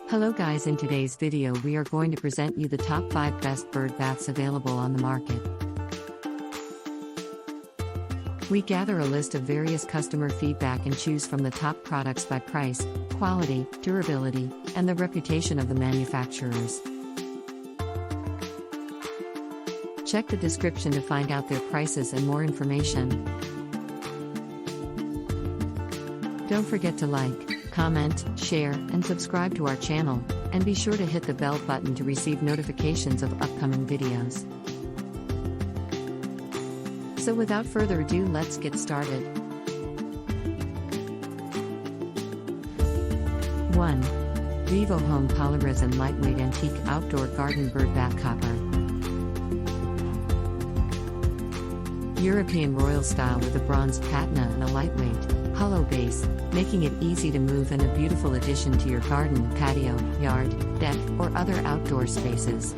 Hello guys, in today's video we are going to present you the top 5 best bird baths available on the market. We gather a list of various customer feedback and choose from the top products by price, quality, durability, and the reputation of the manufacturers. Check the description to find out their prices and more information. Don't forget to like, comment, share, and subscribe to our channel, and be sure to hit the bell button to receive notifications of upcoming videos. So without further ado, let's get started. 1. Vivo Home Polyresin Lightweight Antique Outdoor Garden Bird Bath Copper. European Royal style with a bronze patina and a lightweight, hollow base, making it easy to move and a beautiful addition to your garden, patio, yard, deck, or other outdoor spaces.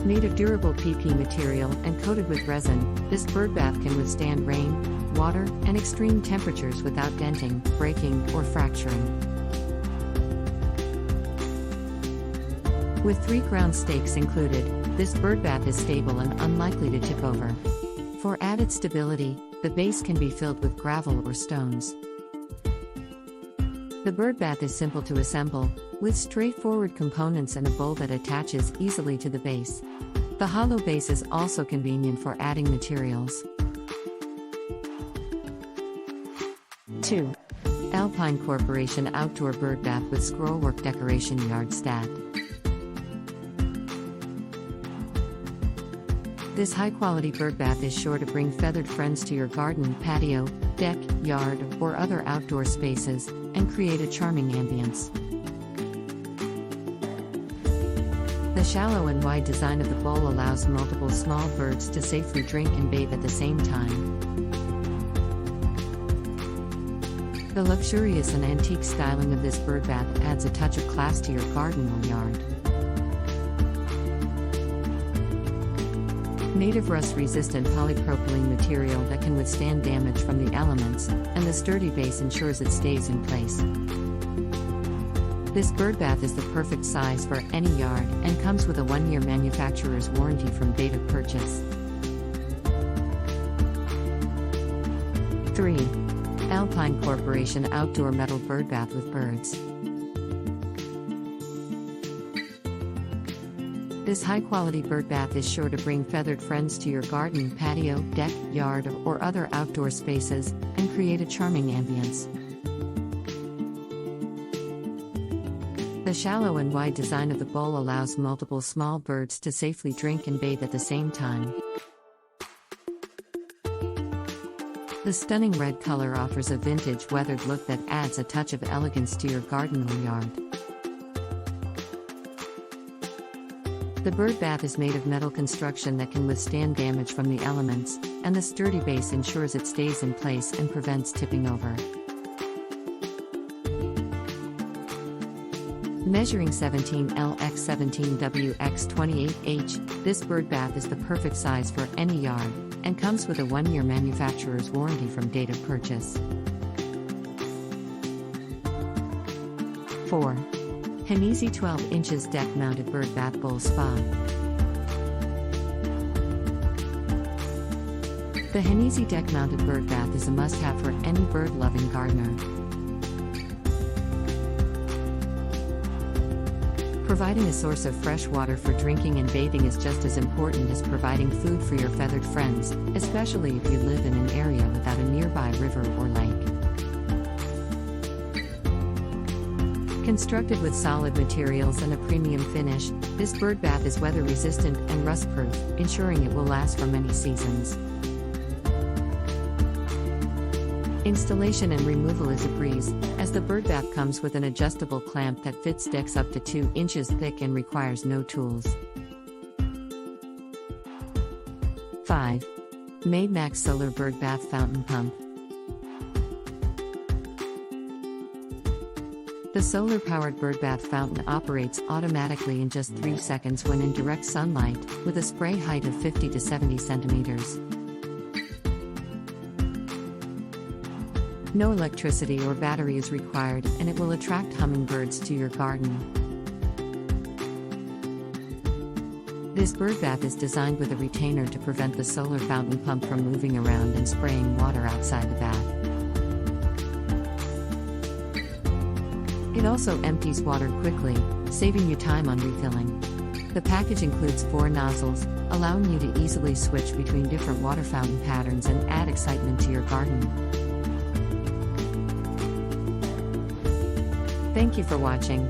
Made of durable PP material and coated with resin, this bird bath can withstand rain, water, and extreme temperatures without denting, breaking, or fracturing. With 3 ground stakes included, this bird bath is stable and unlikely to tip over. For added stability, the base can be filled with gravel or stones. The bird bath is simple to assemble, with straightforward components and a bowl that attaches easily to the base. The hollow base is also convenient for adding materials. 2. Alpine Corporation Outdoor Bird Bath with Scrollwork Decoration Yard Stat. This high-quality bird bath is sure to bring feathered friends to your garden, patio, deck, yard, or other outdoor spaces, and create a charming ambience. The shallow and wide design of the bowl allows multiple small birds to safely drink and bathe at the same time. The luxurious and antique styling of this bird bath adds a touch of class to your garden or yard. Made of rust-resistant polypropylene material that can withstand damage from the elements, and the sturdy base ensures it stays in place. This bird bath is the perfect size for any yard and comes with a 1-year manufacturer's warranty from date of purchase. 3. Alpine Corporation Outdoor Metal Bird Bath with Birds. This high-quality bird bath is sure to bring feathered friends to your garden, patio, deck, yard, or other outdoor spaces, and create a charming ambience. The shallow and wide design of the bowl allows multiple small birds to safely drink and bathe at the same time. The stunning red color offers a vintage weathered look that adds a touch of elegance to your garden or yard. The bird bath is made of metal construction that can withstand damage from the elements, and the sturdy base ensures it stays in place and prevents tipping over. Measuring 17L x 17W x 28H, this bird bath is the perfect size for any yard, and comes with a 1-year manufacturer's warranty from date of purchase. 4. Hanesi 12 inches deck-mounted bird bath bowl spa. The Hanesi deck-mounted bird bath is a must-have for any bird-loving gardener. Providing a source of fresh water for drinking and bathing is just as important as providing food for your feathered friends, especially if you live in an area without a nearby river or lake. Constructed with solid materials and a premium finish, this bird bath is weather-resistant and rust-proof, ensuring it will last for many seasons. Installation and removal is a breeze, as the bird bath comes with an adjustable clamp that fits decks up to 2 inches thick and requires no tools. 5. Maidmax Solar Bird Bath Fountain Pump. The solar-powered bird bath fountain operates automatically in just 3 seconds when in direct sunlight, with a spray height of 50 to 70 centimeters. No electricity or battery is required, and it will attract hummingbirds to your garden. This bird bath is designed with a retainer to prevent the solar fountain pump from moving around and spraying water outside the bath. It also empties water quickly, saving you time on refilling. The package includes 4 nozzles, allowing you to easily switch between different water fountain patterns and add excitement to your garden. Thank you for watching.